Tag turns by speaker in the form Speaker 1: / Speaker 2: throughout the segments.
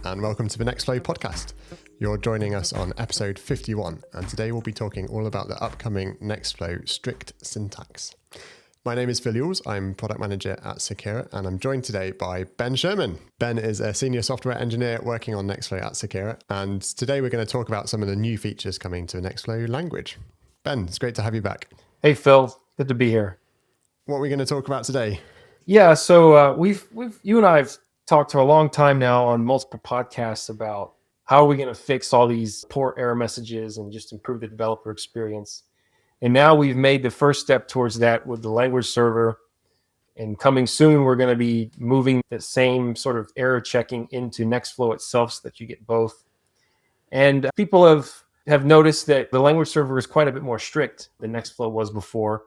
Speaker 1: and welcome to the Nextflow podcast. You're joining us on episode 51, and today we'll be talking all about the upcoming Nextflow strict syntax. My name is Ewels, I'm product manager at Secura, and I'm joined today by Ben Sherman. Ben is a senior software engineer working on Nextflow at Secura, and today we're going to talk about some of the new features coming to the Nextflow language. Ben, it's great to have you back.
Speaker 2: Hey Phil, good to be here.
Speaker 1: What are we going to talk about today?
Speaker 2: Yeah, so you and I have talked for a long time now on multiple podcasts about how are we going to fix all these poor error messages and just improve the developer experience. And now we've made the first step towards that with the language server. And coming soon, we're going to be moving the same sort of error checking into Nextflow itself so that you get both. And people have noticed that the language server is quite a bit more strict than Nextflow was before.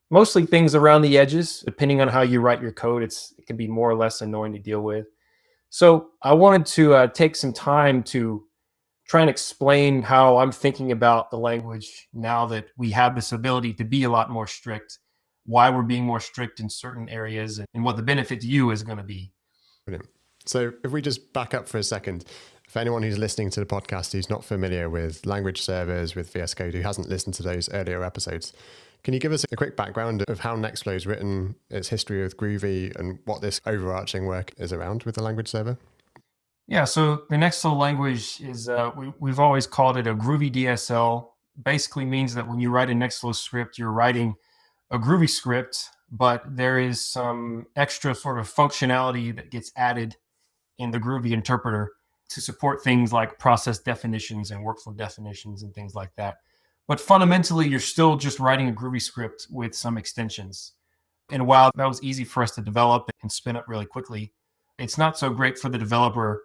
Speaker 2: Mostly things around the edges, depending on how you write your code, it can be more or less annoying to deal with. So I wanted to take some time to try and explain how I'm thinking about the language now that we have this ability to be a lot more strict, why we're being more strict in certain areas, and what the benefit to you is going to be.
Speaker 1: Brilliant. So if we just back up for a second, for anyone who's listening to the podcast who's not familiar with language servers, with VS Code, who hasn't listened to those earlier episodes, can you give us a quick background of how Nextflow is written, its history with Groovy, and what this overarching work is around with the language server?
Speaker 2: Yeah, so the Nextflow language is, we've always called it a Groovy DSL. Basically means that when you write a Nextflow script, you're writing a Groovy script, but there is some extra sort of functionality that gets added in the Groovy interpreter to support things like process definitions and workflow definitions and things like that. But fundamentally, you're still just writing a Groovy script with some extensions. And while that was easy for us to develop and spin up really quickly, it's not so great for the developer.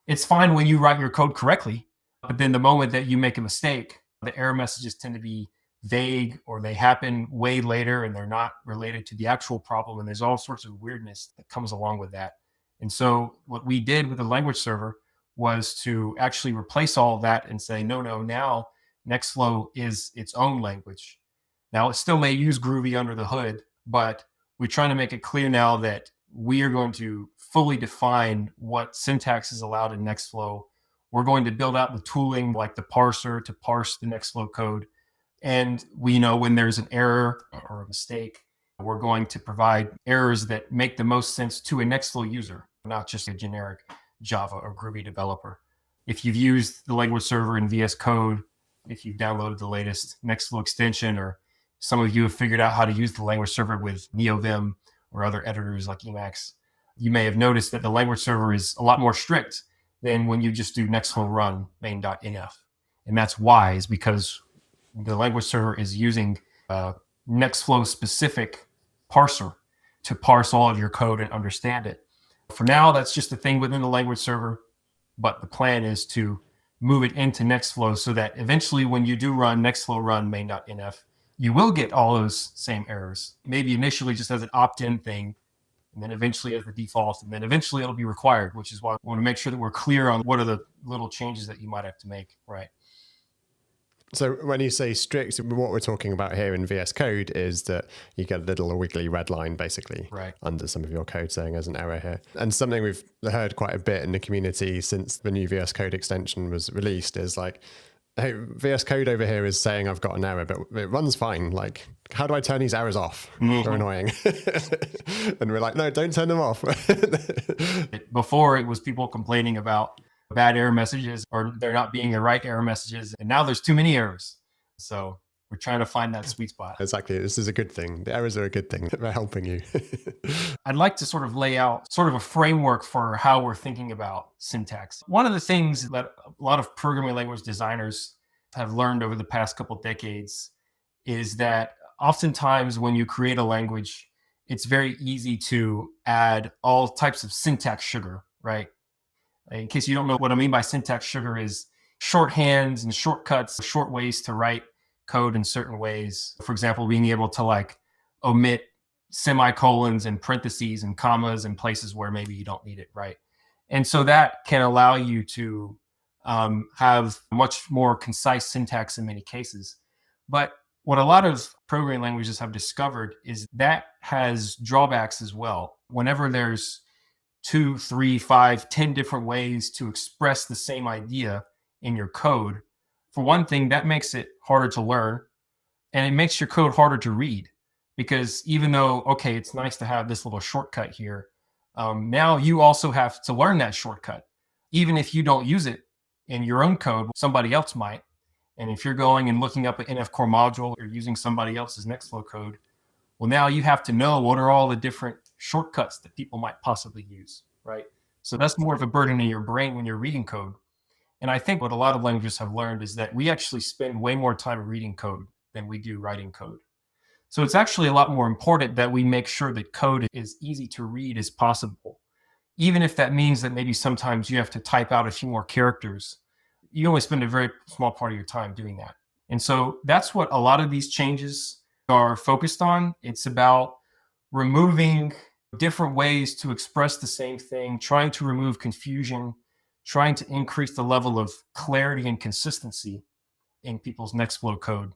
Speaker 2: It's fine when you write your code correctly, but then the moment that you make a mistake, the error messages tend to be vague or they happen way later and they're not related to the actual problem. And there's all sorts of weirdness that comes along with that. And so what we did with the language server was to actually replace all of that and say, no, now Nextflow is its own language. Now, it still may use Groovy under the hood, but we're trying to make it clear now that we are going to fully define what syntax is allowed in Nextflow. We're going to build out the tooling like the parser to parse the Nextflow code. And we know when there's an error or a mistake, we're going to provide errors that make the most sense to a Nextflow user, not just a generic Java or Groovy developer. If you've used the language server in VS Code, if you've downloaded the latest Nextflow extension, or some of you have figured out how to use the language server with NeoVim or other editors like Emacs, you may have noticed that the language server is a lot more strict than when you just do Nextflow run main.nf. And that's why, is because the language server is using a Nextflow specific parser to parse all of your code and understand it. For now, that's just a thing within the language server, but the plan is to move it into Nextflow so that eventually when you do run Nextflow run main.nf, you will get all those same errors. Maybe initially just as an opt-in thing, and then eventually as the default, and then eventually it'll be required, which is why we want to make sure that we're clear on what are the little changes that you might have to make, right?
Speaker 1: So when you say strict, what we're talking about here in VS Code is that you get a little wiggly red line basically under some of your code saying there's an error here. And something we've heard quite a bit in the community since the new VS Code extension was released is like, hey, VS Code over here is saying I've got an error, but it runs fine. Like, how do I turn these errors off? They're annoying. And we're like, no, don't turn them off.
Speaker 2: Before, it was people complaining about bad error messages or there not being the right error messages. And now there's too many errors. So we're trying to find that sweet spot.
Speaker 1: Exactly. This is a good thing. The errors are a good thing. They're helping you.
Speaker 2: I'd like to sort of lay out sort of a framework for how we're thinking about syntax. One of the things that a lot of programming language designers have learned over the past couple of decades is that oftentimes when you create a language, it's very easy to add all types of syntax sugar, right? In case you don't know what I mean by syntax sugar is shorthands and shortcuts, short ways to write code in certain ways. For example, being able to like omit semicolons and parentheses and commas in places where maybe you don't need it, right? And so that can allow you to have much more concise syntax in many cases. But what a lot of programming languages have discovered is that has drawbacks as well. Whenever there's 2, 3, 5, 10 different ways to express the same idea in your code, for one thing, that makes it harder to learn, and it makes your code harder to read. Because even though, okay, it's nice to have this little shortcut here, now you also have to learn that shortcut. Even if you don't use it in your own code, somebody else might. And if you're going and looking up an NF core module or using somebody else's Nextflow code, well, now you have to know what are all the different shortcuts that people might possibly use, right? So that's more of a burden in your brain when you're reading code. And I think what a lot of languages have learned is that we actually spend way more time reading code than we do writing code. So it's actually a lot more important that we make sure that code is easy to read as possible. Even if that means that maybe sometimes you have to type out a few more characters, you only spend a very small part of your time doing that. And so that's what a lot of these changes are focused on. It's about removing different ways to express the same thing, trying to remove confusion, trying to increase the level of clarity and consistency in people's Nextflow code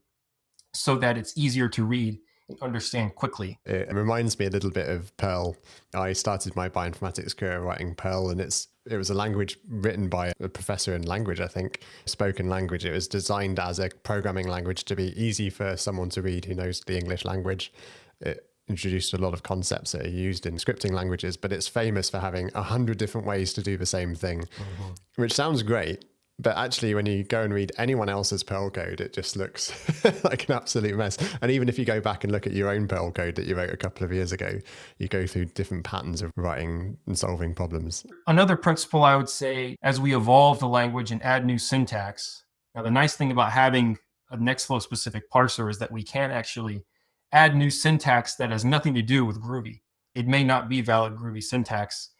Speaker 2: so that it's easier to read and understand quickly.
Speaker 1: It reminds me a little bit of Perl. I started my bioinformatics career writing Perl, and it was a language written by a professor in language, I think, spoken language. It was designed as a programming language to be easy for someone to read who knows the English language. It introduced a lot of concepts that are used in scripting languages, but it's famous for having 100 different ways to do the same thing, which sounds great. But actually, when you go and read anyone else's Perl code, it just looks like an absolute mess. And even if you go back and look at your own Perl code that you wrote a couple of years ago, you go through different patterns of writing and solving problems.
Speaker 2: Another principle I would say, as we evolve the language and add new syntax, now the nice thing about having a Nextflow specific parser is that we can actually add new syntax that has nothing to do with Groovy. It may not be valid Groovy syntax.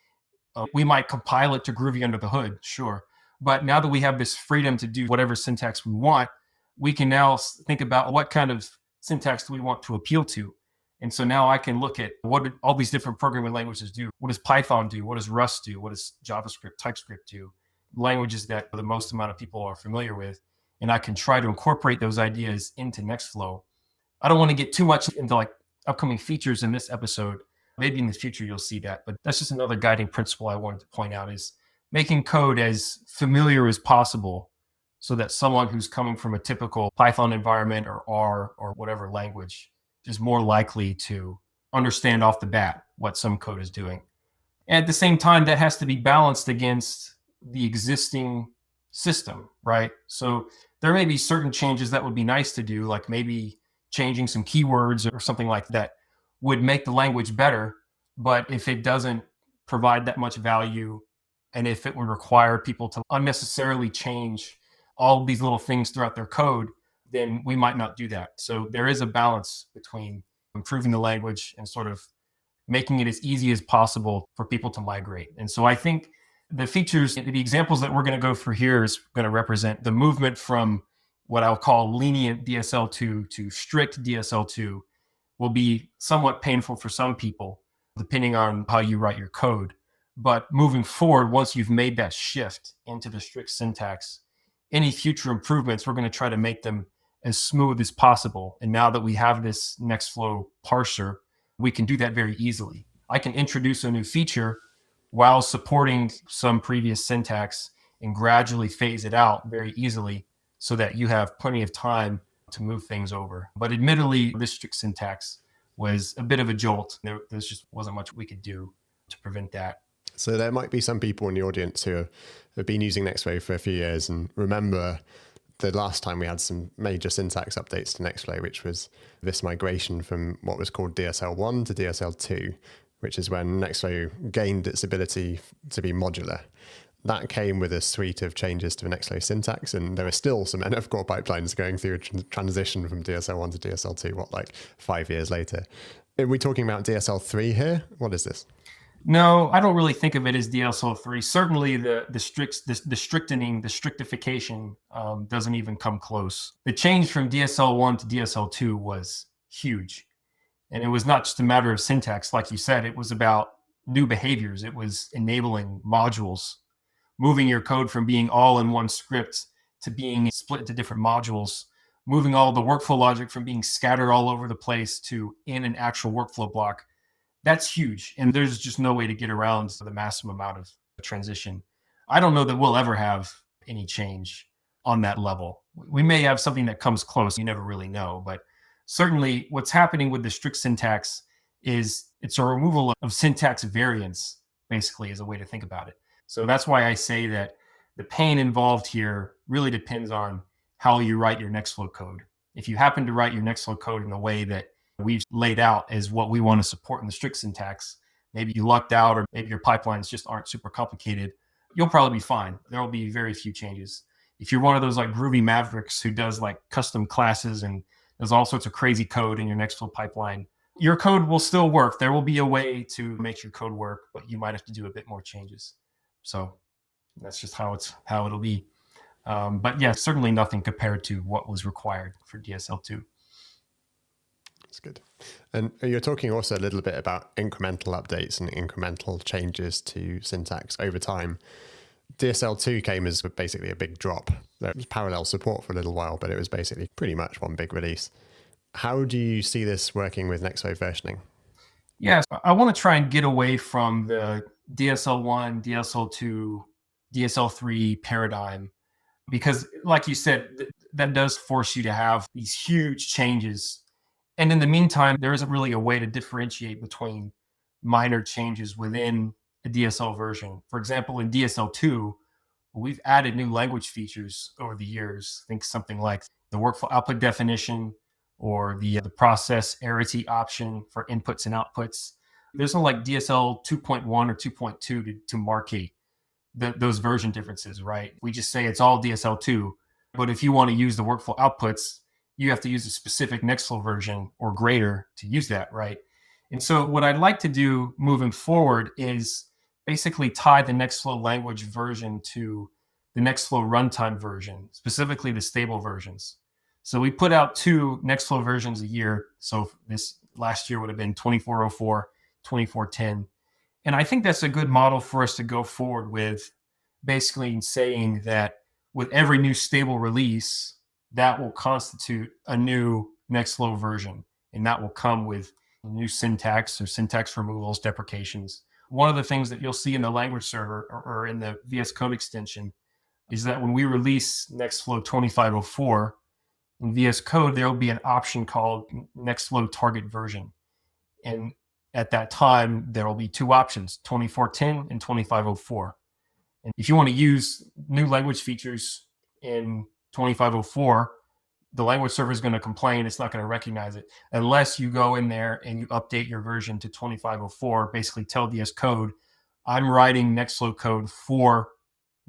Speaker 2: We might compile it to Groovy under the hood, sure. But now that we have this freedom to do whatever syntax we want, we can now think about what kind of syntax do we want to appeal to. And so now I can look at what do all these different programming languages do. What does Python do? What does Rust do? What does JavaScript, TypeScript do? Languages that the most amount of people are familiar with. And I can try to incorporate those ideas into Nextflow. I don't want to get too much into like upcoming features in this episode. Maybe in the future you'll see that. But that's just another guiding principle I wanted to point out is making code as familiar as possible so that someone who's coming from a typical Python environment or R or whatever language is more likely to understand off the bat what some code is doing. And at the same time, that has to be balanced against the existing system, right? So there may be certain changes that would be nice to do, like maybe changing some keywords or something like that would make the language better. But if it doesn't provide that much value, and if it would require people to unnecessarily change all these little things throughout their code, then we might not do that. So there is a balance between improving the language and sort of making it as easy as possible for people to migrate. And so I think the features, the examples that we're going to go through here is going to represent the movement from what I'll call lenient DSL2 to strict DSL2 will be somewhat painful for some people, depending on how you write your code. But moving forward, once you've made that shift into the strict syntax, any future improvements, we're going to try to make them as smooth as possible. And now that we have this Nextflow parser, we can do that very easily. I can introduce a new feature while supporting some previous syntax and gradually phase it out very easily so that you have plenty of time to move things over. But admittedly, this strict syntax was a bit of a jolt. There just wasn't much we could do to prevent that.
Speaker 1: So there might be some people in the audience who have been using Nextflow for a few years and remember the last time we had some major syntax updates to Nextflow, which was this migration from what was called DSL1 to DSL2, which is when Nextflow gained its ability to be modular. That came with a suite of changes to the Nextflow syntax, and there are still some NF core pipelines going through a transition from DSL1 to DSL2, like 5 years later. Are we talking about DSL3 here? What is this?
Speaker 2: No, I don't really think of it as DSL3. Certainly the strictification doesn't even come close. The change from DSL1 to DSL2 was huge. And it was not just a matter of syntax, like you said, it was about new behaviors. It was enabling modules, moving your code from being all in one script to being split into different modules, moving all the workflow logic from being scattered all over the place to in an actual workflow block. That's huge. And there's just no way to get around the massive amount of transition. I don't know that we'll ever have any change on that level. We may have something that comes close. You never really know. But certainly what's happening with the strict syntax is it's a removal of syntax variance, basically, is a way to think about it. So that's why I say that the pain involved here really depends on how you write your Nextflow code. If you happen to write your Nextflow code in the way that we've laid out as what we want to support in the strict syntax, maybe you lucked out, or maybe your pipelines just aren't super complicated, you'll probably be fine. There will be very few changes. If you're one of those like groovy mavericks who does like custom classes and there's all sorts of crazy code in your Nextflow pipeline, your code will still work. There will be a way to make your code work, but you might have to do a bit more changes. So that's just how it'll be. But yeah, certainly nothing compared to what was required for DSL2.
Speaker 1: That's good. And you're talking also a little bit about incremental updates and incremental changes to syntax over time. DSL2 came as basically a big drop. There was parallel support for a little while, but it was basically pretty much one big release. How do you see this working with Nextflow versioning?
Speaker 2: Yes, I want to try and get away from the DSL1, DSL2, DSL3 paradigm, because like you said, that does force you to have these huge changes. And in the meantime, there isn't really a way to differentiate between minor changes within a DSL version. For example, in DSL2, we've added new language features over the years. Think something like the workflow output definition or the process arity option for inputs and outputs. There's no like DSL 2.1 or 2.2 to markate those version differences, right? We just say it's all DSL2. But if you want to use the workflow outputs, you have to use a specific Nextflow version or greater to use that, right? And so what I'd like to do moving forward is basically tie the Nextflow language version to the Nextflow runtime version, specifically the stable versions. So we put out 2 Nextflow versions a year. So this last year would have been 2404, 2410. And I think that's a good model for us to go forward with, basically saying that with every new stable release, that will constitute a new Nextflow version. And that will come with new syntax or syntax removals, deprecations. One of the things that you'll see in the language server or in the VS Code extension is that when we release Nextflow 2504 in VS Code, there will be an option called Nextflow target version. And at that time, there will be 2 options, 2410 and 2504. And if you want to use new language features in 2504, the language server is going to complain. It's not going to recognize it unless you go in there and you update your version to 2504, basically tell VS Code, I'm writing Nextflow code for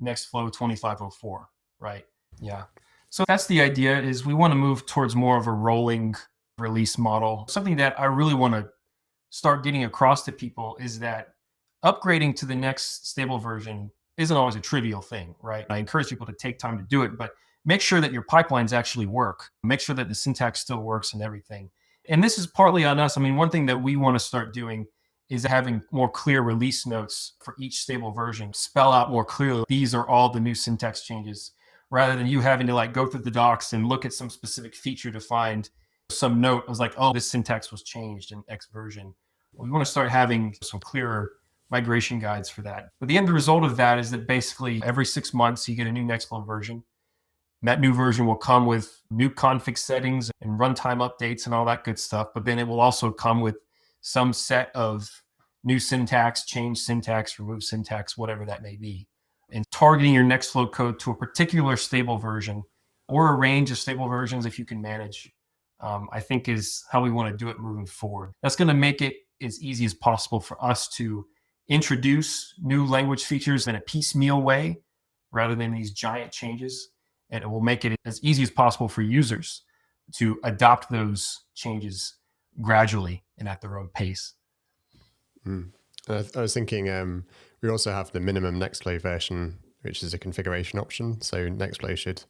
Speaker 2: Nextflow 2504, right? Yeah. So that's the idea, is we want to move towards more of a rolling release model. Something that I really want to start getting across to people is that upgrading to the next stable version isn't always a trivial thing, right? I encourage people to take time to do it, but make sure that your pipelines actually work. Make sure that the syntax still works and everything. And this is partly on us. I mean, one thing that we want to start doing is having more clear release notes for each stable version. Spell out more clearly, these are all the new syntax changes, rather than you having to like go through the docs and look at some specific feature to find some note. It was like, oh, this syntax was changed in X version. We want to start having some clearer migration guides for that. But the end result of that is that basically every 6 months you get a new Nextflow version. That new version will come with new config settings and runtime updates and all that good stuff. But then it will also come with some set of new syntax, change syntax, remove syntax, whatever that may be. And targeting your Nextflow code to a particular stable version or a range of stable versions if you can manage, I think is how we want to do it moving forward. That's going to make it as easy as possible for us to introduce new language features in a piecemeal way rather than these giant changes. And it will make it as easy as possible for users to adopt those changes gradually and at their own pace.
Speaker 1: I was thinking we also have the minimum Nextflow version, which is a configuration option. So Nextflow should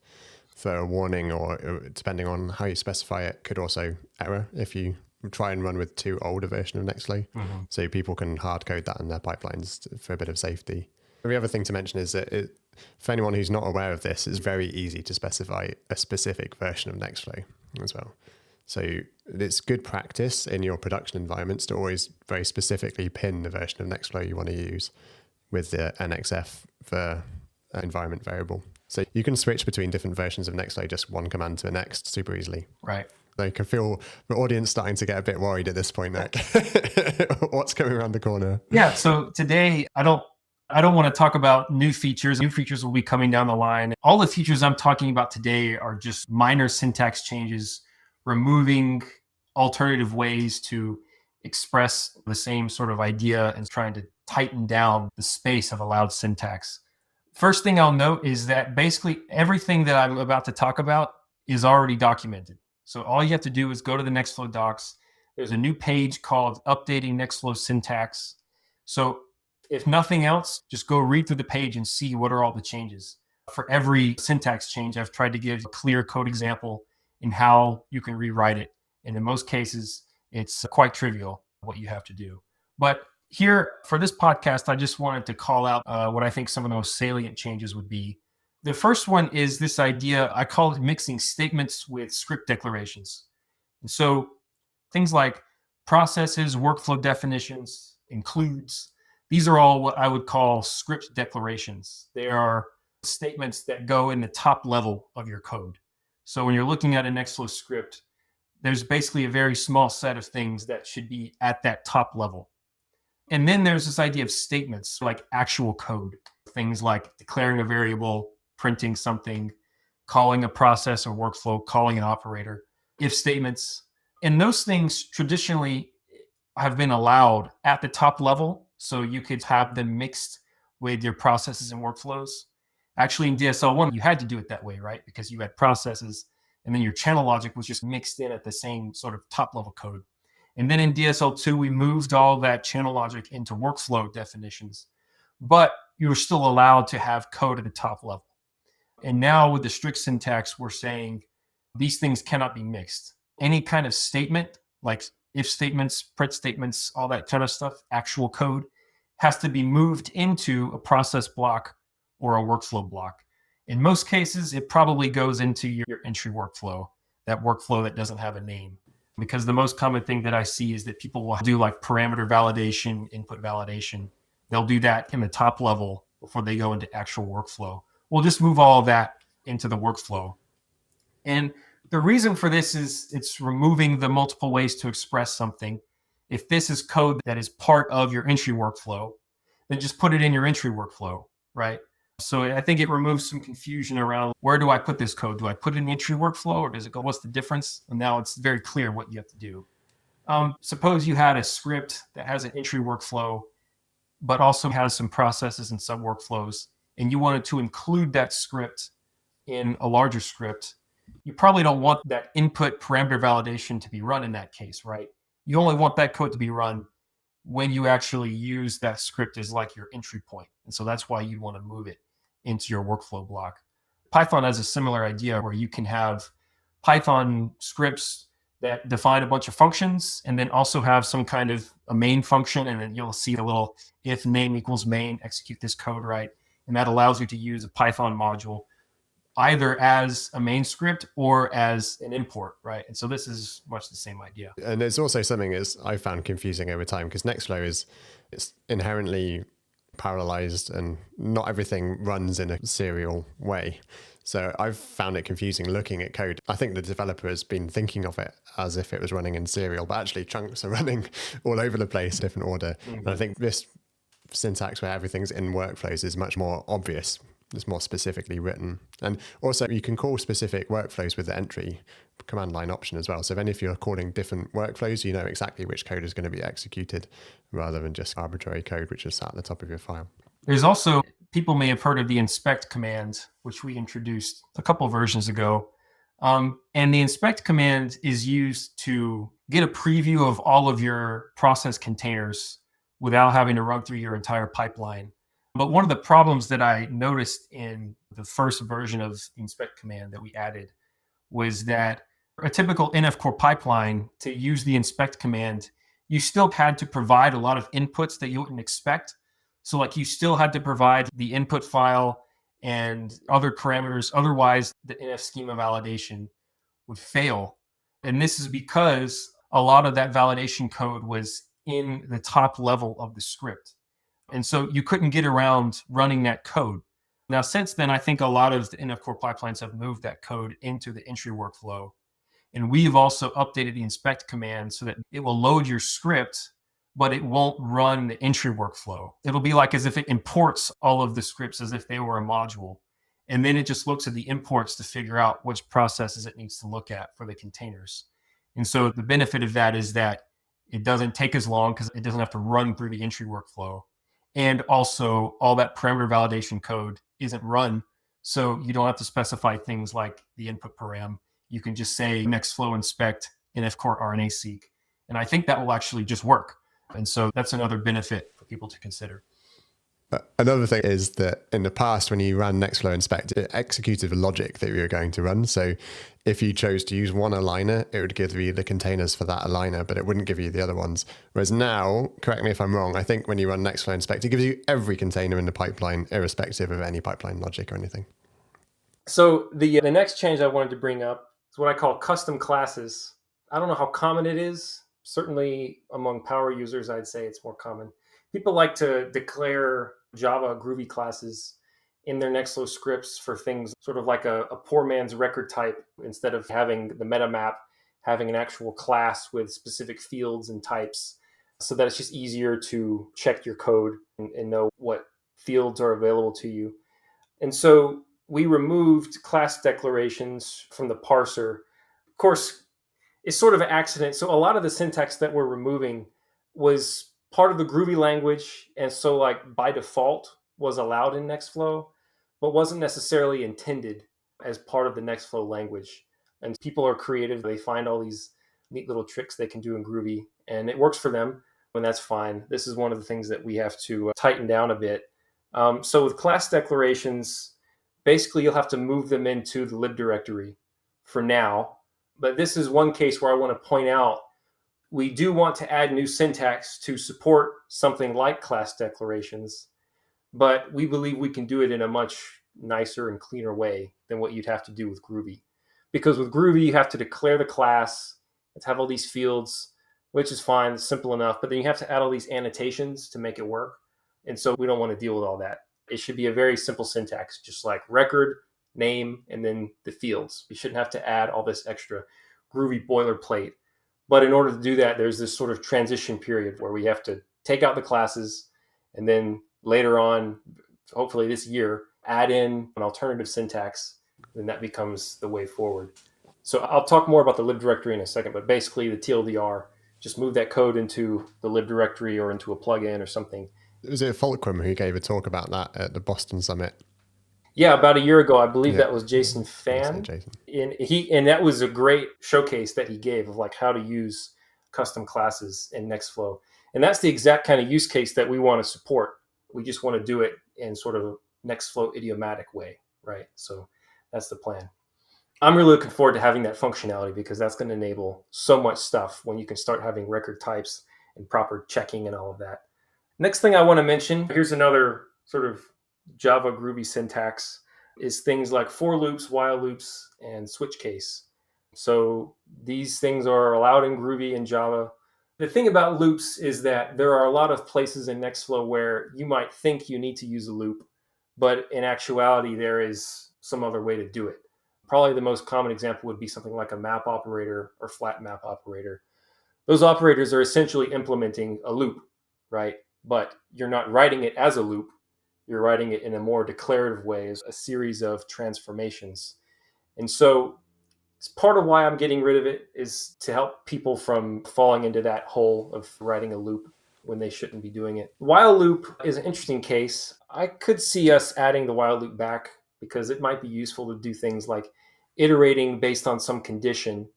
Speaker 1: throw a warning, or depending on how you specify it, could also error if you try and run with too old a version of Nextflow. So people can hard code that in their pipelines for a bit of safety. The other thing to mention is that for anyone who's not aware of this, it's very easy to specify a specific version of Nextflow as well. So it's good practice in your production environments to always very specifically pin the version of Nextflow you want to use with the NXF for environment variable. So you can switch between different versions of Nextflow, just one command to the next super easily.
Speaker 2: Right.
Speaker 1: So you can feel the audience starting to get a bit worried at this point, Nick. What's coming around the corner?
Speaker 2: Yeah. So today, I don't want to talk about new features. New features will be coming down the line. All the features I'm talking about today are just minor syntax changes, removing alternative ways to express the same sort of idea and trying to tighten down the space of allowed syntax. First thing I'll note is that basically everything that I'm about to talk about is already documented. So all you have to do is go to the Nextflow docs. There's a new page called Updating Nextflow Syntax. So if nothing else, just go read through the page and see what are all the changes. For every syntax change, I've tried to give a clear code example in how you can rewrite it. And in most cases, it's quite trivial what you have to do. But here for this podcast, I just wanted to call out what I think some of the most salient changes would be. The first one is this idea, I call it mixing statements with script declarations. And so things like processes, workflow definitions, includes, these are all what I would call script declarations. They are statements that go in the top level of your code. So when you're looking at a Nextflow script, there's basically a very small set of things that should be at that top level. And then there's this idea of statements, like actual code, things like declaring a variable, printing something, calling a process or workflow, calling an operator, if statements. And those things traditionally have been allowed at the top level, so you could have them mixed with your processes and workflows. Actually, in DSL1, you had to do it that way, right? Because you had processes, and then your channel logic was just mixed in at the same sort of top level code. And then in DSL2, we moved all that channel logic into workflow definitions, but you were still allowed to have code at the top level. And now with the strict syntax, we're saying these things cannot be mixed. Any kind of statement, like if statements, print statements, all that kind of stuff, actual code, has to be moved into a process block or a workflow block. In most cases, it probably goes into your entry workflow, that workflow that doesn't have a name. Because the most common thing that I see is that people will do like parameter validation, input validation. They'll do that in the top level before they go into actual workflow. We'll just move all of that into the workflow. And the reason for this is it's removing the multiple ways to express something. If this is code that is part of your entry workflow, then just put it in your entry workflow, right? So I think it removes some confusion around where do I put this code? Do I put it in the entry workflow or does it go, what's the difference? And now it's very clear what you have to do. Suppose you had a script that has an entry workflow, but also has some processes and sub workflows, and you wanted to include that script in a larger script. You probably don't want that input parameter validation to be run in that case, right? You only want that code to be run when you actually use that script as like your entry point. And so that's why you want to move it into your workflow block. Python has a similar idea where you can have Python scripts that define a bunch of functions and then also have some kind of a main function. And then you'll see a little if name equals main, execute this code, right? And that allows you to use a Python module either as a main script or as an import, right? And so this is much the same idea.
Speaker 1: And it's also something that I found confusing over time because Nextflow it's inherently parallelized and not everything runs in a serial way. So I've found it confusing looking at code. I think the developer has been thinking of it as if it was running in serial, but actually chunks are running all over the place, different order. Mm-hmm. And I think this syntax where everything's in workflows is much more obvious. It's more specifically written. And also you can call specific workflows with the entry command line option as well. So then if you're calling different workflows, you know exactly which code is going to be executed rather than just arbitrary code, which is sat at the top of your file.
Speaker 2: There's also, people may have heard of the inspect command, which we introduced a couple of versions ago. And the inspect command is used to get a preview of all of your process containers without having to run through your entire pipeline. But one of the problems that I noticed in the first version of the inspect command that we added was that a typical NF core pipeline, to use the inspect command, you still had to provide a lot of inputs that you wouldn't expect. So like you still had to provide the input file and other parameters. Otherwise, the NF schema validation would fail. And this is because a lot of that validation code was in the top level of the script. And so you couldn't get around running that code. Now, since then, I think a lot of the NF core pipelines have moved that code into the entry workflow. And we've also updated the inspect command so that it will load your script, but it won't run the entry workflow. It'll be like as if it imports all of the scripts as if they were a module. And then it just looks at the imports to figure out which processes it needs to look at for the containers. And so the benefit of that is that it doesn't take as long because it doesn't have to run through the entry workflow. And also, all that parameter validation code isn't run. So you don't have to specify things like the input param. You can just say Nextflow inspect NF core RNA seek. And I think that will actually just work. And so that's another benefit for people to consider.
Speaker 1: Another thing is that in the past, when you ran Nextflow inspect, it executed the logic that you were going to run. So if you chose to use one aligner, it would give you the containers for that aligner, but it wouldn't give you the other ones. Whereas now, correct me if I'm wrong, I think when you run Nextflow inspect, it gives you every container in the pipeline, irrespective of any pipeline logic or anything.
Speaker 3: So the next change I wanted to bring up is what I call custom classes. I don't know how common it is. Certainly among power users, I'd say it's more common. People like to declare Java Groovy classes in their Nextflow scripts for things sort of like a poor man's record type, instead of having the meta map, having an actual class with specific fields and types, so that it's just easier to check your code and know what fields are available to you. And so we removed class declarations from the parser. Of course, it's sort of an accident. So a lot of the syntax that we're removing was part of the Groovy language, and so like by default was allowed in Nextflow, but wasn't necessarily intended as part of the Nextflow language. And people are creative. They find all these neat little tricks they can do in Groovy, and it works for them, and that's fine. This is one of the things that we have to tighten down a bit. So with class declarations, basically you'll have to move them into the lib directory for now. But this is one case where I want to point out we do want to add new syntax to support something like class declarations, but we believe we can do it in a much nicer and cleaner way than what you'd have to do with Groovy. Because with Groovy, you have to declare the class, and have all these fields, which is fine, it's simple enough, but then you have to add all these annotations to make it work. And so we don't want to deal with all that. It should be a very simple syntax, just like record, name, and then the fields. You shouldn't have to add all this extra Groovy boilerplate. But in order to do that, there's this sort of transition period where we have to take out the classes and then later on, hopefully this year, add in an alternative syntax. Then that becomes the way forward. So I'll talk more about the lib directory in a second, but basically the TLDR, just move that code into the lib directory or into a plugin or something.
Speaker 1: Was it Fulcrum who gave a talk about that at the Boston Summit?
Speaker 3: Yeah, about a year ago, I believe that was Jason Fan.
Speaker 1: Jason.
Speaker 3: And that was a great showcase that he gave of like how to use custom classes in Nextflow. And that's the exact kind of use case that we want to support. We just want to do it in sort of a Nextflow idiomatic way, right? So that's the plan. I'm really looking forward to having that functionality because that's going to enable so much stuff when you can start having record types and proper checking and all of that. Next thing I want to mention, here's another sort of Java Groovy syntax, is things like for loops, while loops, and switch case. So these things are allowed in Groovy and Java. The thing about loops is that there are a lot of places in Nextflow where you might think you need to use a loop, but in actuality, there is some other way to do it. Probably the most common example would be something like a map operator or flat map operator. Those operators are essentially implementing a loop, right? But you're not writing it as a loop. You're writing it in a more declarative way as a series of transformations. And so it's part of why I'm getting rid of it, is to help people from falling into that hole of writing a loop when they shouldn't be doing it. While loop is an interesting case. I could see us adding the while loop back because it might be useful to do things like iterating based on some condition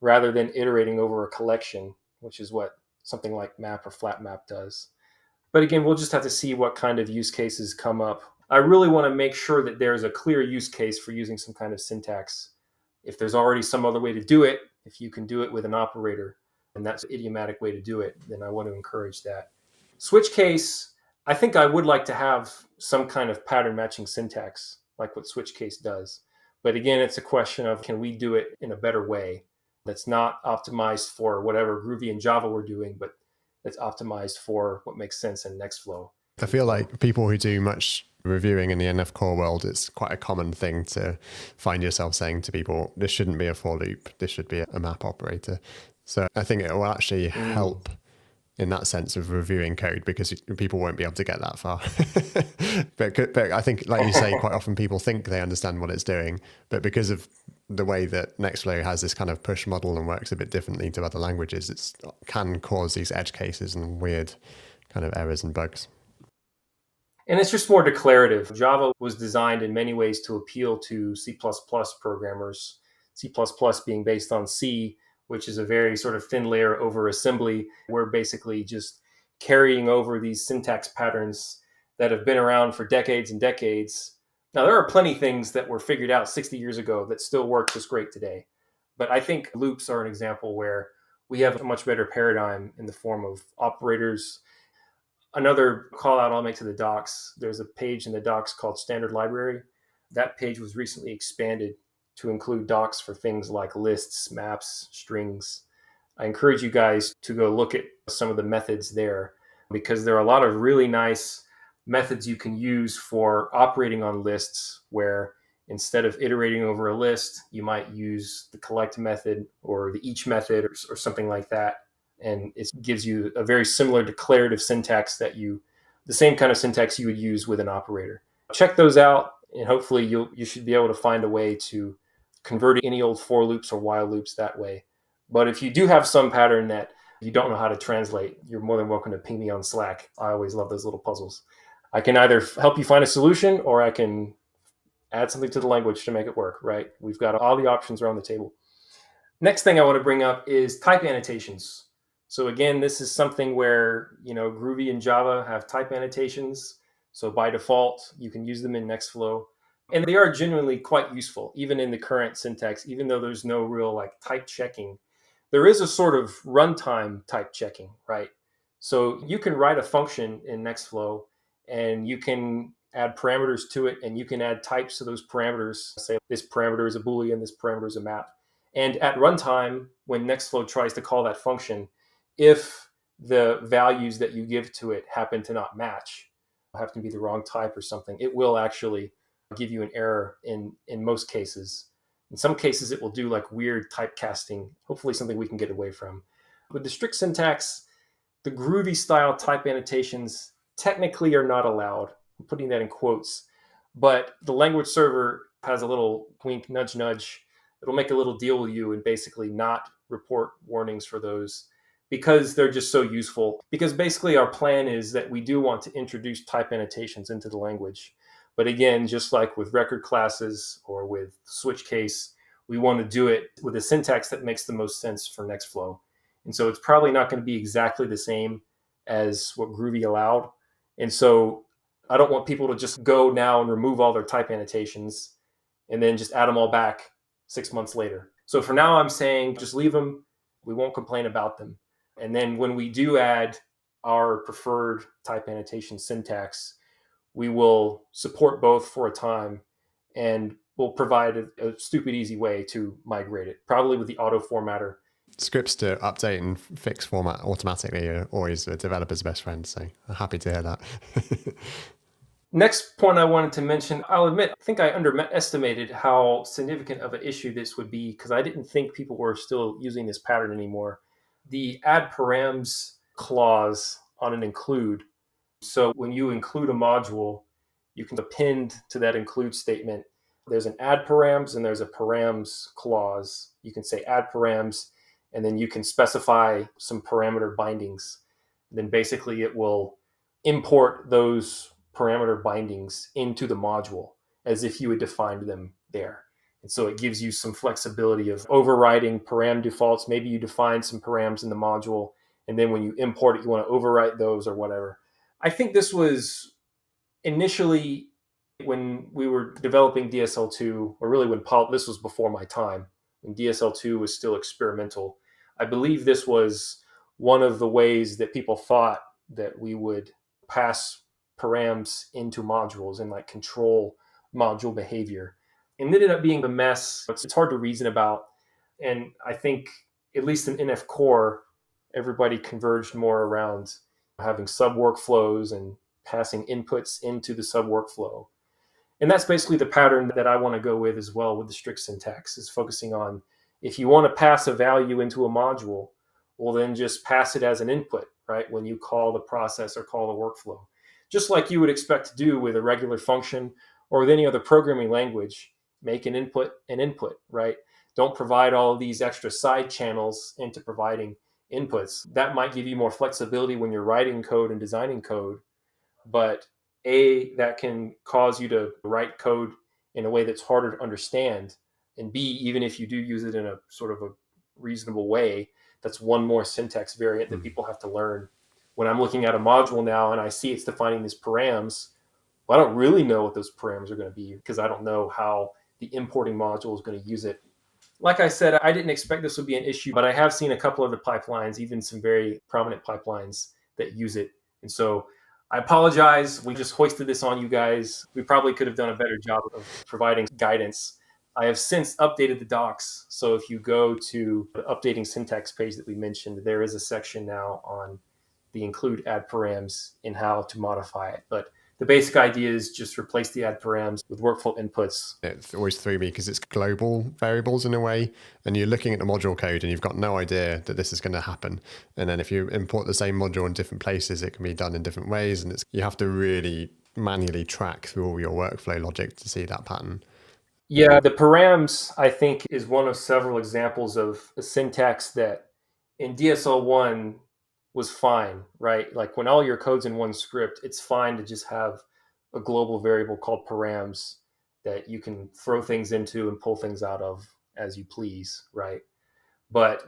Speaker 3: rather than iterating over a collection, which is what something like map or flat map does. But again, we'll just have to see what kind of use cases come up. I really want to make sure that there's a clear use case for using some kind of syntax. If there's already some other way to do it, if you can do it with an operator, and that's an idiomatic way to do it, then I want to encourage that. Switch case, I think I would like to have some kind of pattern matching syntax, like what switch case does. But again, it's a question of, can we do it in a better way? that's not optimized for whatever Groovy and Java were doing, but that's optimized for what makes sense in Nextflow.
Speaker 1: I feel like people who do much reviewing in the NF core world, it's quite a common thing to find yourself saying to people, this shouldn't be a for loop, this should be a map operator. So I think it will actually help in that sense of reviewing code, because people won't be able to get that far. but I think, like you say, quite often people think they understand what it's doing, but because of the way that Nextflow has this kind of push model and works a bit differently to other languages, it can cause these edge cases and weird kind of errors and bugs.
Speaker 3: And it's just more declarative. Java was designed in many ways to appeal to C++ programmers, C++ being based on C, which is a very sort of thin layer over assembly. We're basically just carrying over these syntax patterns that have been around for decades and decades. Now, there are plenty of things that were figured out 60 years ago that still work just great today. But I think loops are an example where we have a much better paradigm in the form of operators. Another call out I'll make to the docs, there's a page in the docs called Standard Library. That page was recently expanded to include docs for things like lists, maps, strings. I encourage you guys to go look at some of the methods there, because there are a lot of really nice methods you can use for operating on lists, where instead of iterating over a list, you might use the collect method or the each method or something like that. And it gives you a very similar declarative syntax the same kind of syntax you would use with an operator. Check those out, and hopefully you should be able to find a way to convert any old for loops or while loops that way. But if you do have some pattern that you don't know how to translate, you're more than welcome to ping me on Slack. I always love those little puzzles. I can either help you find a solution, or I can add something to the language to make it work, right? We've got all the options are on the table. Next thing I want to bring up is type annotations. So again, this is something where, Groovy and Java have type annotations. So by default, you can use them in Nextflow. And they are genuinely quite useful, even in the current syntax, even though there's no real type checking. There is a sort of runtime type checking, right? So you can write a function in Nextflow, and you can add parameters to it, and you can add types to those parameters. Say this parameter is a Boolean, this parameter is a map. And at runtime, when Nextflow tries to call that function, if the values that you give to it happen to not match, happen to be the wrong type or something, it will actually give you an error in most cases. In some cases, it will do weird typecasting, hopefully something we can get away from. With the strict syntax, the Groovy style type annotations technically are not allowed. I'm putting that in quotes, but the language server has a little wink, nudge, nudge. It'll make a little deal with you and basically not report warnings for those, because they're just so useful. Because basically our plan is that we do want to introduce type annotations into the language. But again, just like with record classes or with switch case, we want to do it with a syntax that makes the most sense for Nextflow. And so it's probably not going to be exactly the same as what Groovy allowed. And so I don't want people to just go now and remove all their type annotations and then just add them all back 6 months later. So for now, I'm saying just leave them. We won't complain about them. And then when we do add our preferred type annotation syntax, we will support both for a time, and we'll provide a stupid easy way to migrate it, probably with the auto formatter.
Speaker 1: Scripts to update and fix format automatically are always a developer's best friend, so I'm happy to hear that.
Speaker 3: Next point I wanted to mention, I'll admit, I think I underestimated how significant of an issue this would be, because I didn't think people were still using this pattern anymore. The addParams clause on an include. So when you include a module, you can append to that include statement. There's an addParams and there's a params clause. You can say addParams, and then you can specify some parameter bindings. And then basically it will import those parameter bindings into the module as if you had defined them there. And so it gives you some flexibility of overriding param defaults. Maybe you define some params in the module, and then when you import it, you want to overwrite those or whatever. I think this was initially when we were developing DSL2, or really this was before my time, when DSL2 was still experimental. I believe this was one of the ways that people thought that we would pass params into modules and control module behavior. And it ended up being a mess. It's hard to reason about. And I think, at least in NF Core, everybody converged more around having sub workflows and passing inputs into the sub workflow. And that's basically the pattern that I want to go with as well with the strict syntax, is focusing on, if you want to pass a value into a module, well, then just pass it as an input, right? When you call the process or call the workflow, just like you would expect to do with a regular function or with any other programming language. Make an input, right? Don't provide all of these extra side channels into providing inputs. That might give you more flexibility when you're writing code and designing code, but that can cause you to write code in a way that's harder to understand. And B, even if you do use it in a sort of a reasonable way, that's one more syntax variant that people have to learn. When I'm looking at a module now and I see it's defining these params, well, I don't really know what those params are going to be, because I don't know how the importing module is going to use it. Like I said, I didn't expect this would be an issue, but I have seen a couple of the pipelines, even some very prominent pipelines, that use it. And so I apologize. We just hoisted this on you guys. We probably could have done a better job of providing guidance. I have since updated the docs. So if you go to the updating syntax page that we mentioned, there is a section now on the include addParams and how to modify it. But the basic idea is just replace the addParams with workflow inputs.
Speaker 1: It always threw me because it's global variables in a way, and you're looking at the module code and you've got no idea that this is going to happen. And then if you import the same module in different places, it can be done in different ways, and you have to really manually track through all your workflow logic to see that pattern.
Speaker 3: Yeah, the params, I think, is one of several examples of a syntax that in DSL1 was fine, right? Like when all your code's in one script, it's fine to just have a global variable called params that you can throw things into and pull things out of as you please, right? But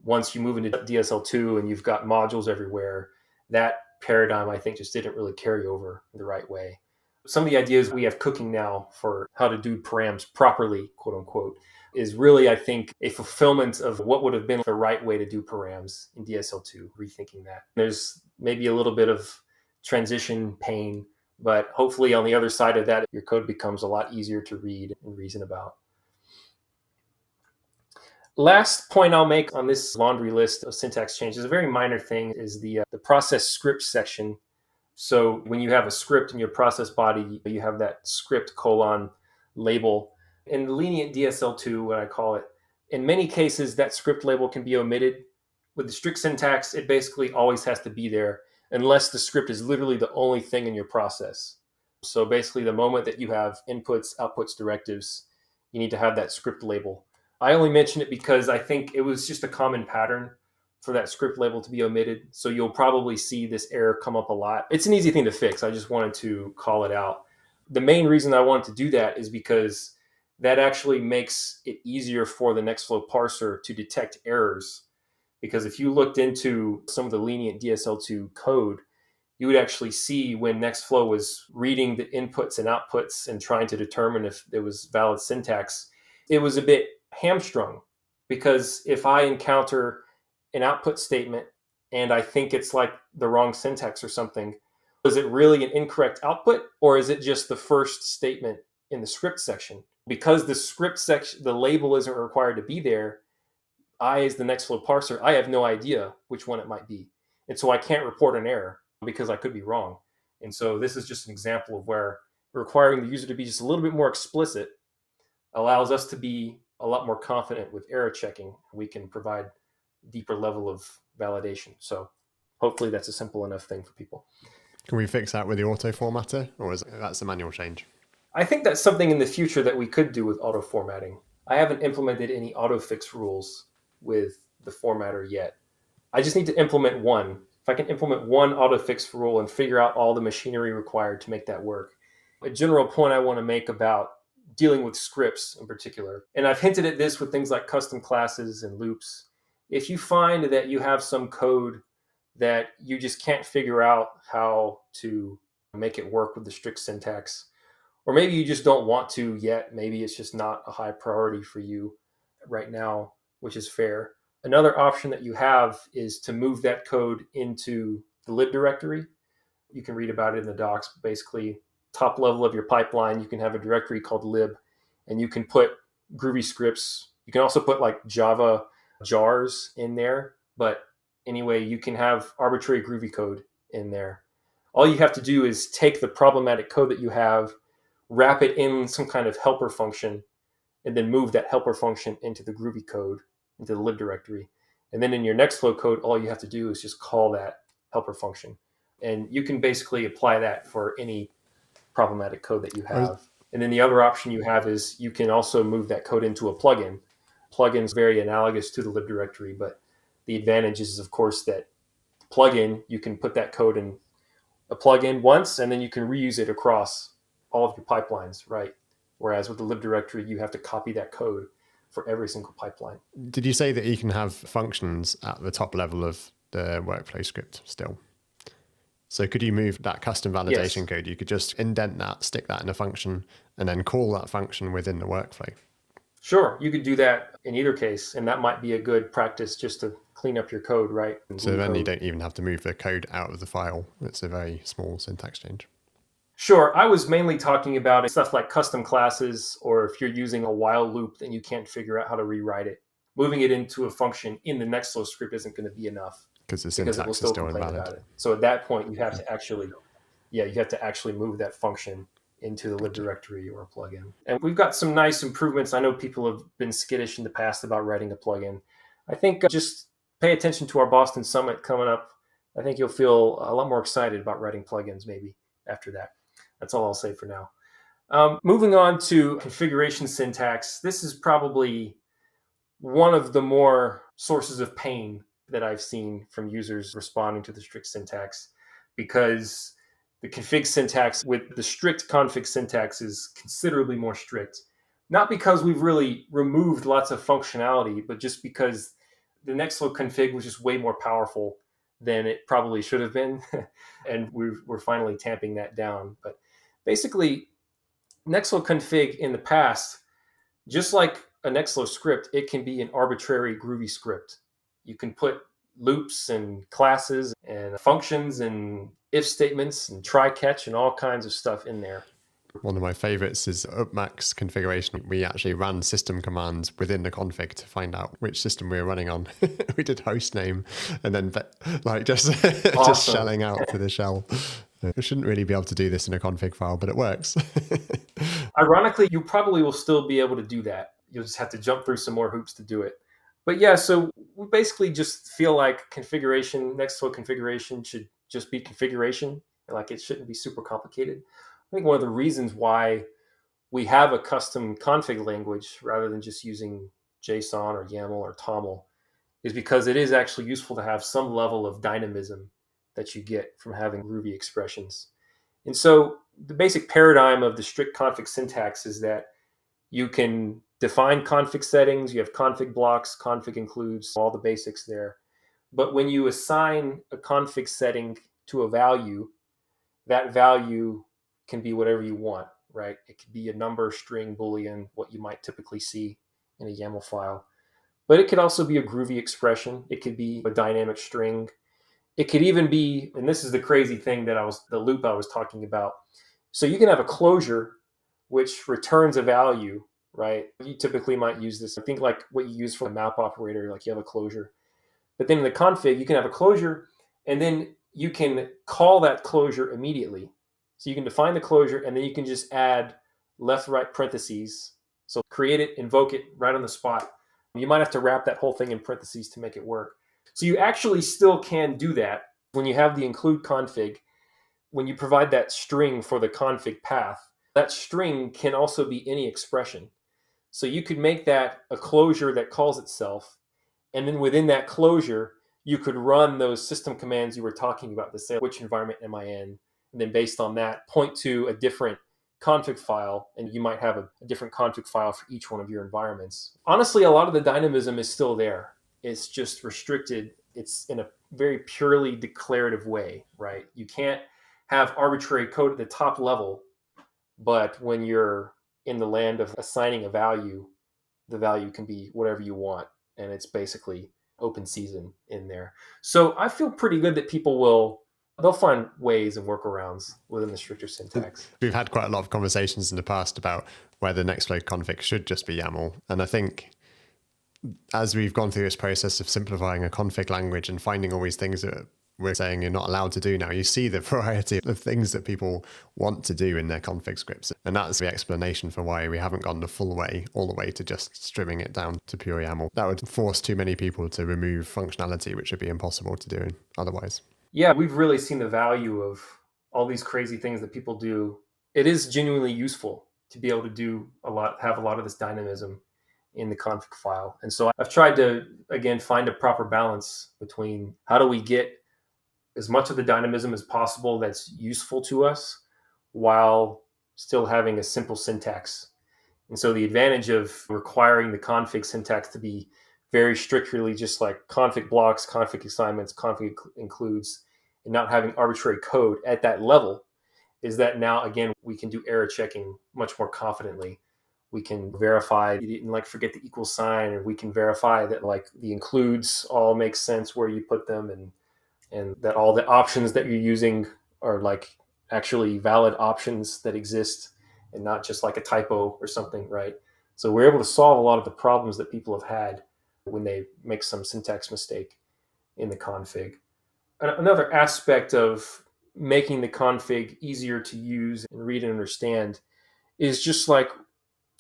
Speaker 3: once you move into DSL2 and you've got modules everywhere, that paradigm, I think, just didn't really carry over the right way. Some of the ideas we have cooking now for how to do params properly, quote unquote, is really, I think, a fulfillment of what would have been the right way to do params in DSL2, rethinking that. There's maybe a little bit of transition pain, but hopefully on the other side of that, your code becomes a lot easier to read and reason about. Last point I'll make on this laundry list of syntax changes, a very minor thing, is the process script section. So when you have a script in your process body, you have that script : label. In the lenient DSL2, what I call it, in many cases, that script label can be omitted. With the strict syntax, it basically always has to be there unless the script is literally the only thing in your process. So basically, the moment that you have inputs, outputs, directives, you need to have that script label. I only mention it because I think it was just a common pattern for that script label to be omitted. So you'll probably see this error come up a lot. It's an easy thing to fix. I just wanted to call it out. The main reason I wanted to do that is because that actually makes it easier for the Nextflow parser to detect errors. Because if you looked into some of the lenient DSL2 code, you would actually see when Nextflow was reading the inputs and outputs and trying to determine if there was valid syntax, it was a bit hamstrung. Because if I encounter an output statement and I think it's like the wrong syntax or something, is it really an incorrect output, or is it just the first statement in the script section? Because the script section, the label isn't required to be there, I, as the Nextflow parser, I have no idea which one it might be. And so I can't report an error because I could be wrong. And so this is just an example of where requiring the user to be just a little bit more explicit allows us to be a lot more confident with error checking. We can provide deeper level of validation. So hopefully that's a simple enough thing for people.
Speaker 1: Can we fix that with the auto formatter, or is that's a manual change?
Speaker 3: I think that's something in the future that we could do with auto formatting. I haven't implemented any auto fix rules with the formatter yet. I just need to implement one. If I can implement one auto fix rule and figure out all the machinery required to make that work. A general point I want to make about dealing with scripts in particular, and I've hinted at this with things like custom classes and loops. If you find that you have some code that you just can't figure out how to make it work with the strict syntax, or maybe you just don't want to yet, maybe it's just not a high priority for you right now, which is fair. Another option that you have is to move that code into the lib directory. You can read about it in the docs. Basically, top level of your pipeline, you can have a directory called lib, and you can put Groovy scripts You can also put like Java jars in there, but anyway, you can have arbitrary Groovy code in there. All you have to do is take the problematic code that you have, wrap it in some kind of helper function, and then move that helper function into the Groovy code, into the lib directory. And then in your Nextflow code, all you have to do is just call that helper function. And you can basically apply that for any problematic code that you have. And then the other option you have is you can also move that code into a plugin. Plugins very analogous to the lib directory, but the advantage is, of course, that plugin, you can put that code in a plugin once, and then you can reuse it across all of your pipelines, right? Whereas with the lib directory, you have to copy that code for every single pipeline.
Speaker 1: Did you say that you can have functions at the top level of the workflow script still? So could you move that custom validation code? You could just indent that, stick that in a function, and then call that function within the workflow.
Speaker 3: Sure, you could do that in either case, and that might be a good practice just to clean up your code, right?
Speaker 1: So then you don't even have to move the code out of the file. It's a very small syntax change.
Speaker 3: Sure, I was mainly talking about stuff like custom classes, or if you're using a while loop and you can't figure out how to rewrite it. Moving it into a function in the Nextflow script isn't going to be enough.
Speaker 1: Because the syntax is still invalid.
Speaker 3: So at that point, you have to actually move that function into the lib directory or a plugin. And we've got some nice improvements. I know people have been skittish in the past about writing a plugin. I think just pay attention to our Boston Summit coming up. I think you'll feel a lot more excited about writing plugins maybe after that. That's all I'll say for now. Moving on to configuration syntax. This is probably one of the more sources of pain that I've seen from users responding to the strict syntax, because the config syntax with the strict config syntax is considerably more strict. Not because we've really removed lots of functionality, but just because the Nextflow config was just way more powerful than it probably should have been. And we're finally tamping that down. But basically, Nextflow config in the past, just like a Nextflow script, it can be an arbitrary Groovy script. You can put loops and classes and functions and if statements and try catch and all kinds of stuff in there.
Speaker 1: One of my favorites is upmax configuration. We actually ran system commands within the config to find out which system we were running on. We did host name and then just shelling out to the shell. We shouldn't really be able to do this in a config file, but it works.
Speaker 3: Ironically, you probably will still be able to do that. You'll just have to jump through some more hoops to do it. But yeah, so we basically just feel like configuration, Nextflow configuration should just be configuration. Like it shouldn't be super complicated. I think one of the reasons why we have a custom config language rather than just using JSON or YAML or TOML is because it is actually useful to have some level of dynamism that you get from having Ruby expressions. And so the basic paradigm of the strict config syntax is that you can define config settings, you have config blocks, config includes, all the basics there. But when you assign a config setting to a value, that value can be whatever you want, right? It could be a number, string, Boolean, what you might typically see in a YAML file. But it could also be a Groovy expression. It could be a dynamic string. It could even be, and this is the crazy thing the loop I was talking about. So you can have a closure which returns a value, right? You typically might use this. I think like what you use for a map operator, like you have a closure. But then in the config, you can have a closure, and then you can call that closure immediately. So you can define the closure, and then you can just add left, right parentheses. So create it, invoke it right on the spot. You might have to wrap that whole thing in parentheses to make it work. So you actually still can do that when you have the include config. When you provide that string for the config path, that string can also be any expression. So you could make that a closure that calls itself. And then within that closure, you could run those system commands you were talking about to say, which environment am I in? And then based on that, point to a different config file, and you might have a different config file for each one of your environments. Honestly, a lot of the dynamism is still there. It's just restricted. It's in a very purely declarative way, right? You can't have arbitrary code at the top level, but when you're in the land of assigning a value, the value can be whatever you want. And it's basically open season in there. So I feel pretty good that they'll find ways and workarounds within the stricter syntax.
Speaker 1: We've had quite a lot of conversations in the past about whether Nextflow config should just be YAML. And I think as we've gone through this process of simplifying a config language and finding all these things that we're saying you're not allowed to do now, you see the variety of things that people want to do in their config scripts. And that's the explanation for why we haven't gone the full way, all the way to just strimming it down to pure YAML. That would force too many people to remove functionality, which would be impossible to do otherwise.
Speaker 3: Yeah, we've really seen the value of all these crazy things that people do. It is genuinely useful to be able to do have a lot of this dynamism in the config file. And so I've tried to, again, find a proper balance between how do we get as much of the dynamism as possible that's useful to us while still having a simple syntax. And so the advantage of requiring the config syntax to be very strictly just like config blocks, config assignments, config includes, and not having arbitrary code at that level is that now, again, we can do error checking much more confidently. We can verify you didn't forget the equal sign, and we can verify that the includes all make sense where you put them, and that all the options that you're using are actually valid options that exist and not just like a typo or something, right? So we're able to solve a lot of the problems that people have had when they make some syntax mistake in the config. Another aspect of making the config easier to use and read and understand is just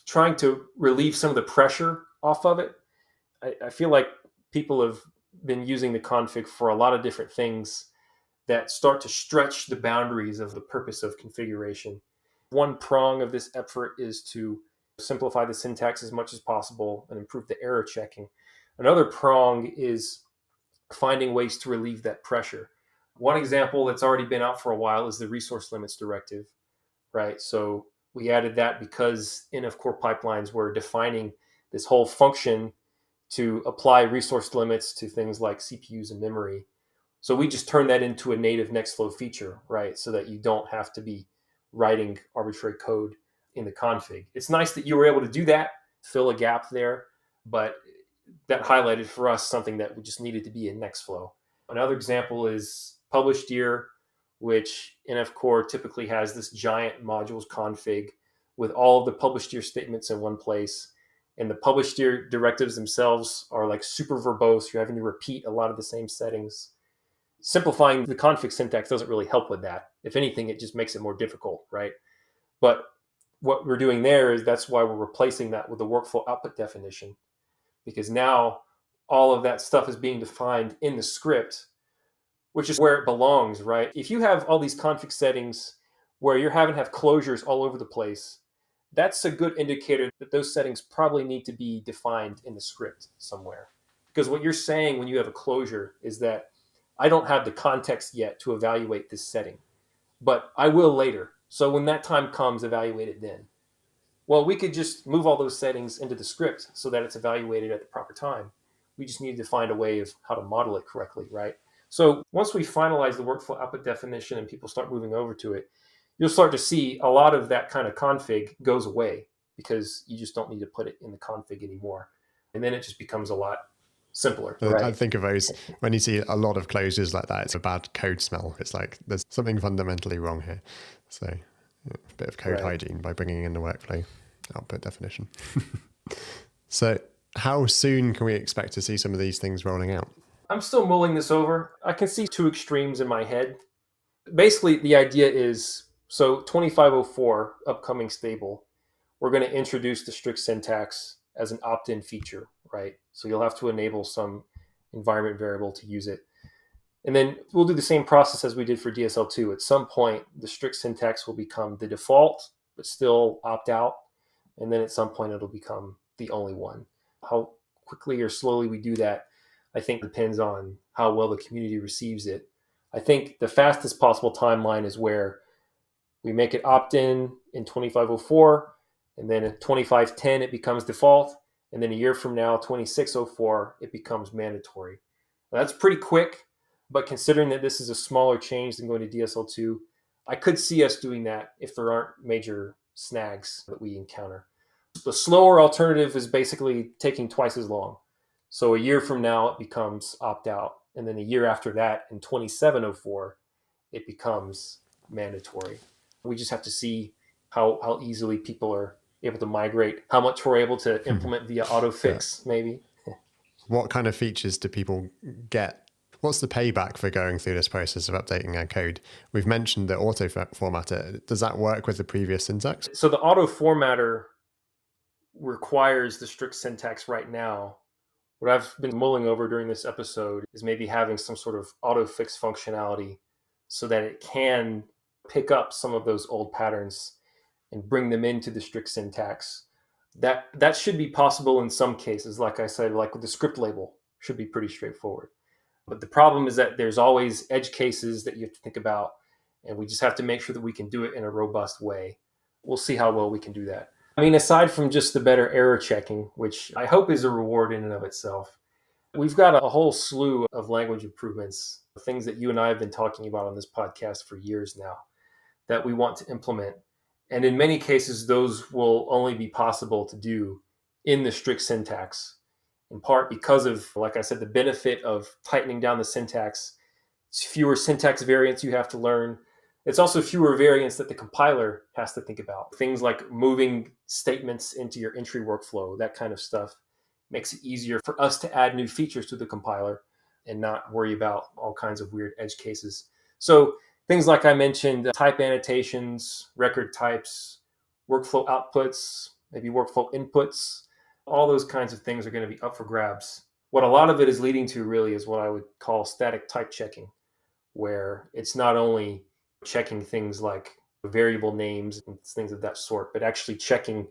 Speaker 3: trying to relieve some of the pressure off of it. I feel like people have been using the config for a lot of different things that start to stretch the boundaries of the purpose of configuration. One prong of this effort is to simplify the syntax as much as possible and improve the error checking. Another prong is finding ways to relieve that pressure. One example that's already been out for a while is the resource limits directive, right? So we added that because NF core pipelines were defining this whole function to apply resource limits to things like CPUs and memory. So we just turned that into a native Nextflow feature, right? So that you don't have to be writing arbitrary code in the config. It's nice that you were able to do that, fill a gap there, but that highlighted for us something that we just needed to be in Nextflow. Another example is published year, which NF core typically has this giant modules config with all of the published year statements in one place. And the published year directives themselves are super verbose. You're having to repeat a lot of the same settings. Simplifying the config syntax doesn't really help with that. If anything, it just makes it more difficult, right? But what we're doing there is that's why we're replacing that with the workflow output definition, because now all of that stuff is being defined in the script, which is where it belongs, right? If you have all these config settings where you're having to have closures all over the place, that's a good indicator that those settings probably need to be defined in the script somewhere. Because what you're saying when you have a closure is that I don't have the context yet to evaluate this setting, but I will later. So when that time comes, evaluate it then. Well, we could just move all those settings into the script so that it's evaluated at the proper time. We just need to find a way of how to model it correctly, right? So once we finalize the workflow output definition and people start moving over to it, you'll start to see a lot of that kind of config goes away because you just don't need to put it in the config anymore. And then it just becomes a lot simpler.
Speaker 1: Right? I think of those, when you see a lot of closures like that, it's a bad code smell. It's like there's something fundamentally wrong here. So a bit of code hygiene by bringing in the workflow output definition. So how soon can we expect to see some of these things rolling out?
Speaker 3: I'm still mulling this over. I can see two extremes in my head. Basically, the idea is, so 2504, upcoming stable, we're going to introduce the strict syntax as an opt-in feature, right? So you'll have to enable some environment variable to use it. And then we'll do the same process as we did for DSL2. At some point, the strict syntax will become the default, but still opt out. And then at some point, it'll become the only one. How quickly or slowly we do that, I think depends on how well the community receives it. I think the fastest possible timeline is where we make it opt-in in 2504, and then in 2510, it becomes default. And then a year from now, 2604, it becomes mandatory. Now, that's pretty quick, but considering that this is a smaller change than going to DSL2, I could see us doing that if there aren't major snags that we encounter. The slower alternative is basically taking twice as long. So a year from now, it becomes opt-out. And then a year after that, in 2704, it becomes mandatory. We just have to see how easily people are able to migrate, how much we're able to implement via autofix, maybe.
Speaker 1: What kind of features do people get? What's the payback for going through this process of updating their code? We've mentioned the auto formatter. Does that work with the previous syntax?
Speaker 3: So the auto formatter requires the strict syntax right now. What I've been mulling over during this episode is maybe having some sort of auto fix functionality so that it can pick up some of those old patterns and bring them into the strict syntax. That should be possible in some cases. Like I said, like with the script label, should be pretty straightforward. But the problem is that there's always edge cases that you have to think about, and we just have to make sure that we can do it in a robust way. We'll see how well we can do that. I mean, aside from just the better error checking, which I hope is a reward in and of itself, we've got a whole slew of language improvements, things that you and I have been talking about on this podcast for years now, that we want to implement. And in many cases, those will only be possible to do in the strict syntax, in part because of, like I said, the benefit of tightening down the syntax. It's fewer syntax variants you have to learn. It's also fewer variants that the compiler has to think about. Things like moving statements into your entry workflow, that kind of stuff makes it easier for us to add new features to the compiler and not worry about all kinds of weird edge cases. So things like I mentioned, type annotations, record types, workflow outputs, maybe workflow inputs, all those kinds of things are going to be up for grabs. What a lot of it is leading to really is what I would call static type checking, where it's not only checking things like variable names and things of that sort, but actually checking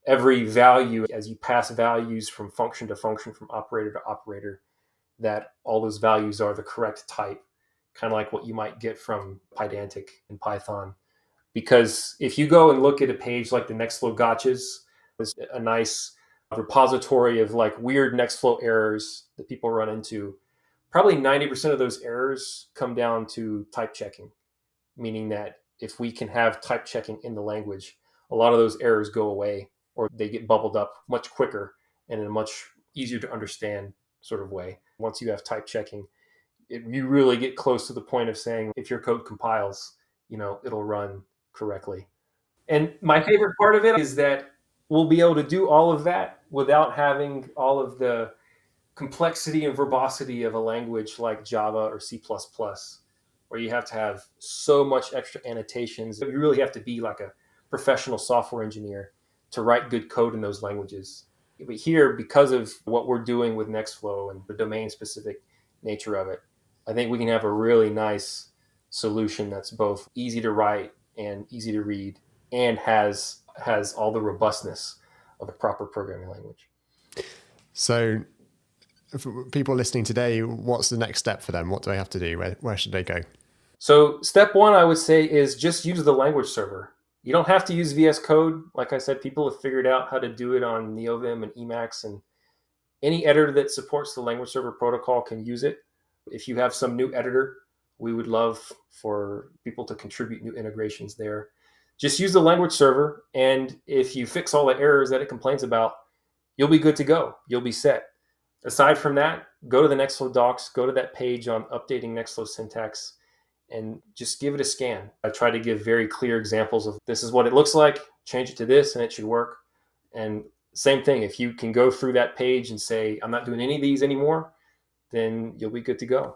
Speaker 3: every value as you pass values from function to function, from operator to operator, that all those values are the correct type, kind of like what you might get from Pydantic in Python. Because if you go and look at a page like the Nextflow gotchas, there's a nice repository of like weird Nextflow errors that people run into. Probably 90% of those errors come down to type checking, meaning that if we can have type checking in the language, a lot of those errors go away or they get bubbled up much quicker and in a much easier to understand sort of way. Once you have type checking, you really get close to the point of saying if your code compiles, it'll run correctly. And my favorite part of it is that we'll be able to do all of that without having all of the complexity and verbosity of a language like Java or C++, where you have to have so much extra annotations. You really have to be like a professional software engineer to write good code in those languages. But here, because of what we're doing with Nextflow and the domain-specific nature of it, I think we can have a really nice solution that's both easy to write and easy to read and has all the robustness of a proper programming language.
Speaker 1: So for people listening today, what's the next step for them? What do they have to do? Where should they go?
Speaker 3: So step one, I would say, is just use the language server. You don't have to use VS Code. Like I said, people have figured out how to do it on NeoVim and Emacs, and any editor that supports the language server protocol can use it. If you have some new editor, we would love for people to contribute new integrations there. Just use the language server, and if you fix all the errors that it complains about, you'll be good to go. You'll be set. Aside from that, go to the Nextflow docs, go to that page on updating Nextflow syntax, and just give it a scan. I try to give very clear examples of this is what it looks like, change it to this, and it should work. And same thing, if you can go through that page and say, I'm not doing any of these anymore, then you'll be good to go.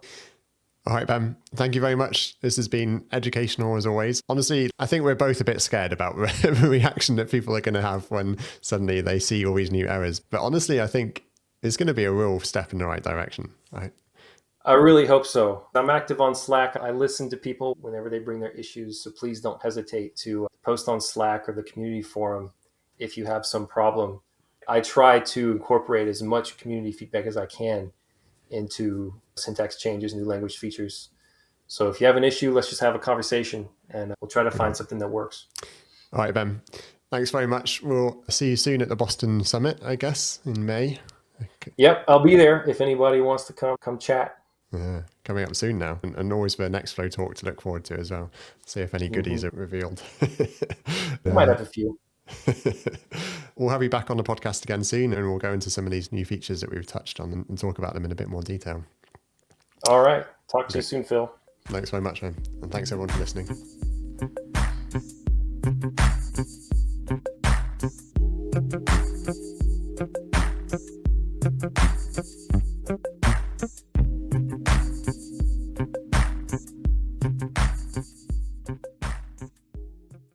Speaker 1: All right, Ben, thank you very much. This has been educational as always. Honestly, I think we're both a bit scared about the reaction that people are going to have when suddenly they see all these new errors. But honestly, I think it's going to be a real step in the right direction.
Speaker 3: I really hope so. I'm active on Slack. I listen to people whenever they bring their issues. So please don't hesitate to post on Slack or the community forum if you have some problem. I try to incorporate as much community feedback as I can into syntax changes, new language features. So if you have an issue, let's just have a conversation and we'll try to find something that works.
Speaker 1: All right, Ben. Thanks very much. We'll see you soon at the Boston Summit, I guess, in May.
Speaker 3: Okay. Yep, I'll be there if anybody wants to come chat.
Speaker 1: Yeah, coming up soon now. And always for Nextflow talk to look forward to as well. See if any goodies are revealed.
Speaker 3: We might have a few.
Speaker 1: We'll have you back on the podcast again soon, and we'll go into some of these new features that we've touched on and talk about them in a bit more detail.
Speaker 3: All right. Talk to you soon, Phil.
Speaker 1: Thanks very much, man. And thanks everyone for listening.